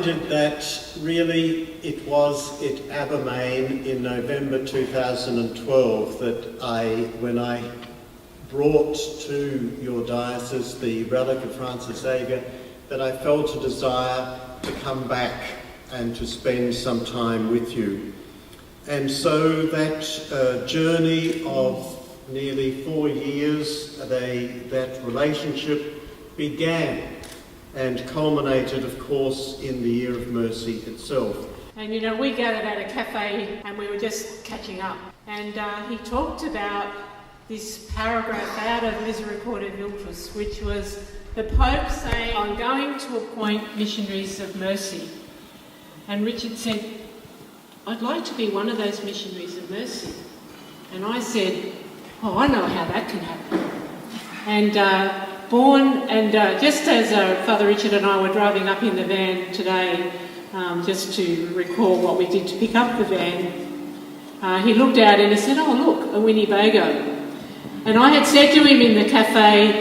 reminded that really it was at Abermain in November 2012 that when I brought to your diocese the relic of Francis Xavier, that I felt a desire to come back and to spend some time with you. And so that journey of nearly 4 years, that relationship began and culminated, of course, in the Year of Mercy itself. And you know, we gathered at a cafe and we were just catching up. And he talked about this paragraph out of Misericordia Virtus, which was the Pope saying, "I'm going to appoint missionaries of mercy." And Richard said, "I'd like to be one of those missionaries of mercy." And I said, "Oh, I know how that can happen." And just as Father Richard and I were driving up in the van today, just to recall what we did to pick up the van, he looked out and he said, "Oh, look, a Winnebago." And I had said to him in the cafe,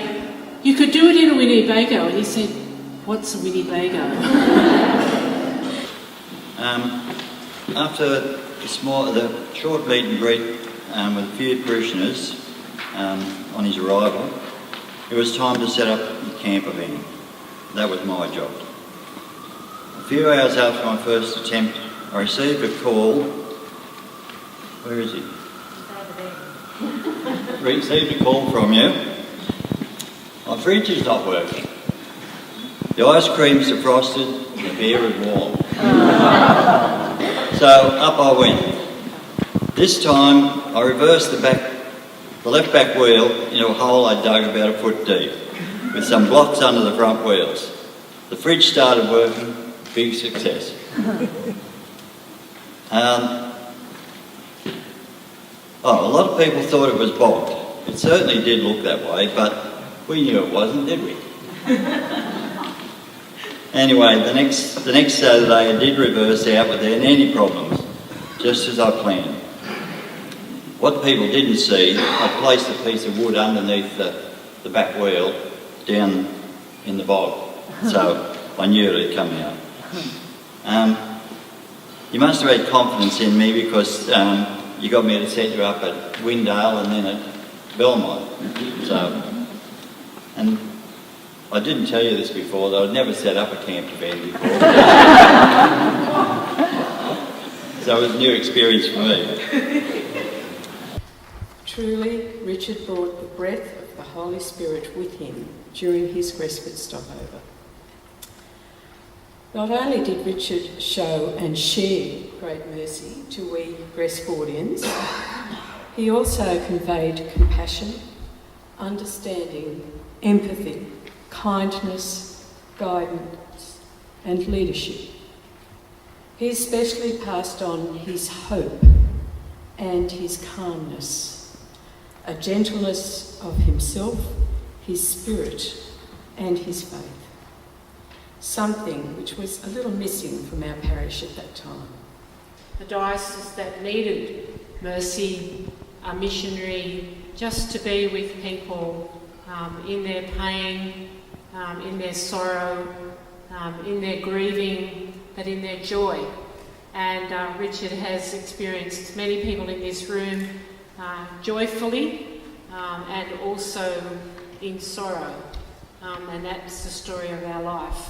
"You could do it in a Winnebago." And he said, "What's a Winnebago?" After the short meet and greet with a few parishioners on his arrival, it was time to set up the camper van. That was my job. A few hours after my first attempt, I received a call. Where is he? Received a call from you. My fridge is not working. The ice cream's defrosted and the beer is warm. So up I went. This time I reversed the left back wheel into a hole I dug about a foot deep, with some blocks under the front wheels. The fridge started working, big success. A lot of people thought it was bogged. It certainly did look that way, but we knew it wasn't, did we? Anyway, the next Saturday I did reverse out without any problems, just as I planned. What people didn't see, I placed a piece of wood underneath the back wheel down in the bog, so I knew it had come out. You must have had confidence in me because you got me to set you up at Windale and then at Belmont. And I didn't tell you this before, that I'd never set up a camper van before. So it was a new experience for me. Truly, Richard brought the breath of the Holy Spirit with him during his Gresford stopover. Not only did Richard show and share great mercy to we Gresfordians, he also conveyed compassion, understanding, empathy, kindness, guidance, and leadership. He especially passed on his hope and his calmness, a gentleness of himself, his spirit, and his faith. Something which was a little missing from our parish at that time. The diocese that needed mercy, a missionary, just to be with people in their pain, in their sorrow, in their grieving, but in their joy. And Richard has experienced many people in this room joyfully and also in sorrow. And that's the story of our life.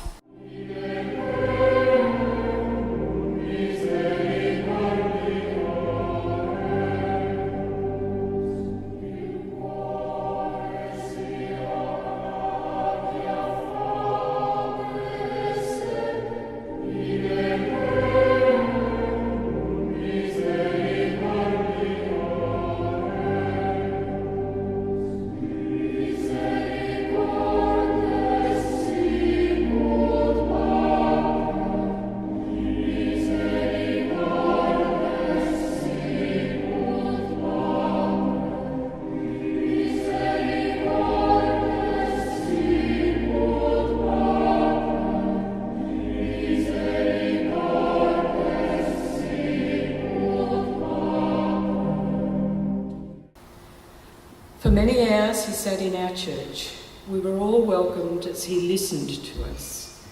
For many hours he sat in our church. We were all welcomed as he listened to us.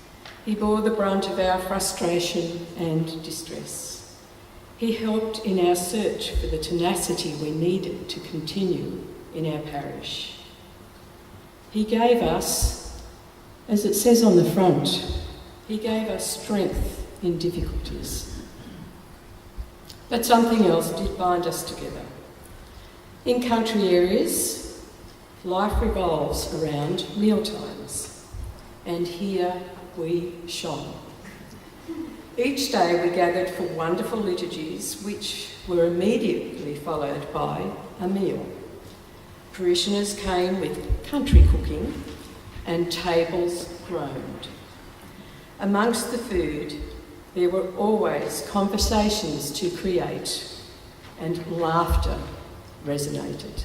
He bore the brunt of our frustration and distress. He helped in our search for the tenacity we needed to continue in our parish. He gave us, as it says on the front, he gave us strength in difficulties. But something else did bind us together. In country areas, life revolves around mealtimes, and here we shone. Each day we gathered for wonderful liturgies, which were immediately followed by a meal. Parishioners came with country cooking, and tables groaned. Amongst the food, there were always conversations to create, and laughter resonated.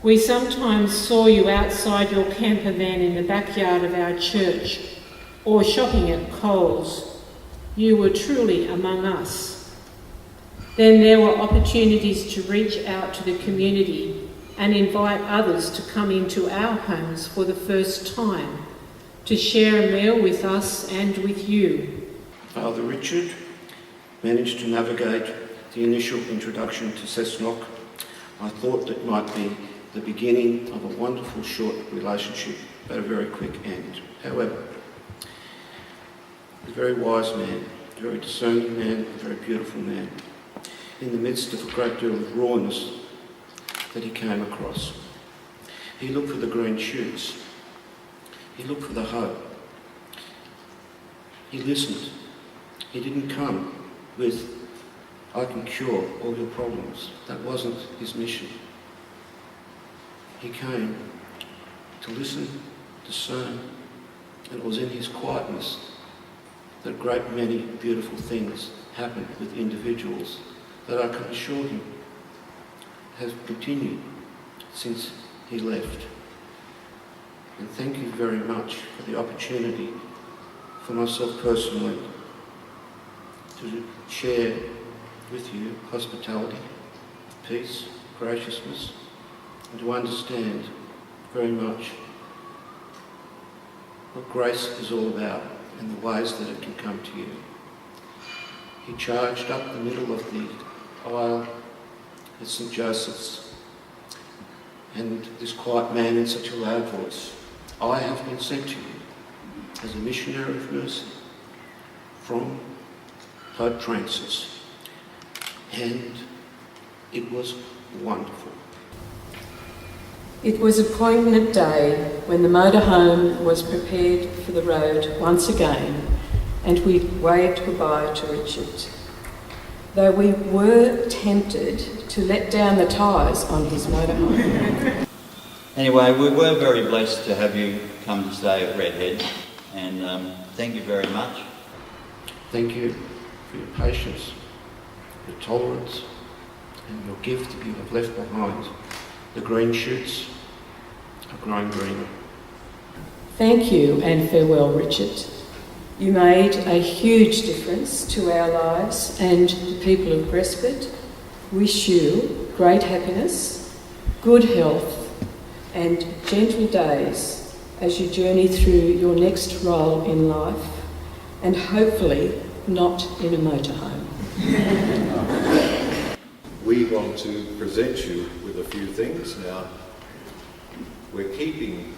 We sometimes saw you outside your camper van in the backyard of our church, or shopping at Coles. You were truly among us. Then there were opportunities to reach out to the community and invite others to come into our homes for the first time, to share a meal with us and with you. Father Richard managed to navigate the initial introduction to Cessnock. I thought that might be the beginning of a wonderful short relationship, but a very quick end. However, a very wise man, a very discerning man, a very beautiful man, in the midst of a great deal of rawness that he came across. He looked for the green shoots. He looked for the hope. He listened. He didn't come with, I can cure all your problems. That wasn't his mission. He came to listen, discern, and it was in his quietness that a great many beautiful things happened with individuals that I can assure him have continued since he left. And thank you very much for the opportunity for myself personally to share with you hospitality, peace, graciousness, and to understand very much what grace is all about and the ways that it can come to you. He charged up the middle of the aisle at St. Joseph's, and this quiet man in such a loud voice, I have been sent to you as a missionary of mercy from Pope Francis, and it was wonderful. It was a poignant day when the motorhome was prepared for the road once again, and we waved goodbye to Richard. Though we were tempted to let down the tyres on his motorhome. Anyway, we were very blessed to have you come to stay at Redhead, and thank you very much. Thank you for your patience, your tolerance, and your gift that you have left behind. The green shoots are growing greener. Thank you and farewell, Richard. You made a huge difference to our lives and the people of Gresford. Wish you great happiness, good health, and gentle days as you journey through your next role in life, and hopefully not in a motorhome. We want to present you with a few things. Now, we're keeping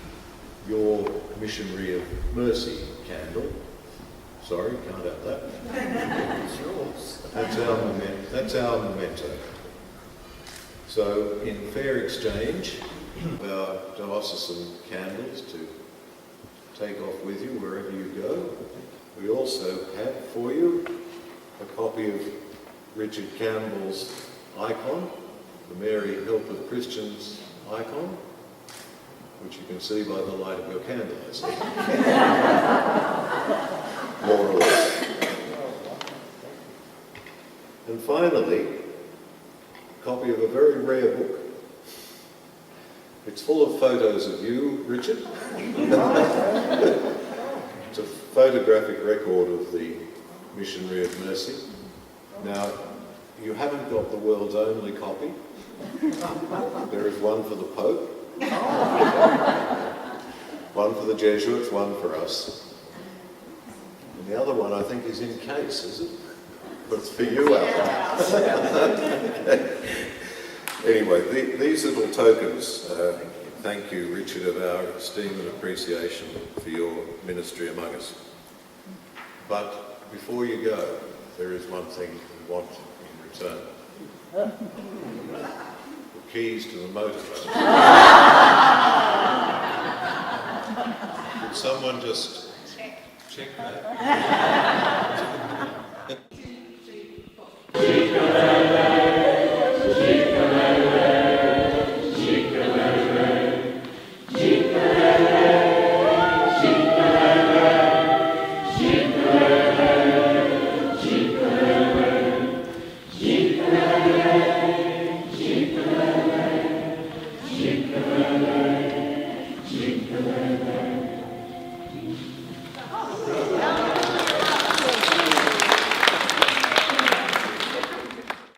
your Missionary of Mercy candle. Sorry, can't have that. It's yours. That's our memento. So, in fair exchange, our diocesan candles to take off with you wherever you go. We also have for you a copy of Richard Campbell's icon, the Mary Help of Christians icon, which you can see by the light of your candle, I see. More or less. And finally, a copy of a very rare book. It's full of photos of you, Richard. It's a photographic record of the Missionary of Mercy. Now, you haven't got the world's only copy. There is one for the Pope, one for the Jesuits, one for us. And the other one, I think, is in case, is it? But it's for you, Alan. Anyway, these little tokens, thank you, Richard, of our esteem and appreciation for your ministry among us. But before you go, there is one thing we want in return. The keys to the motorboat. Would someone just check that?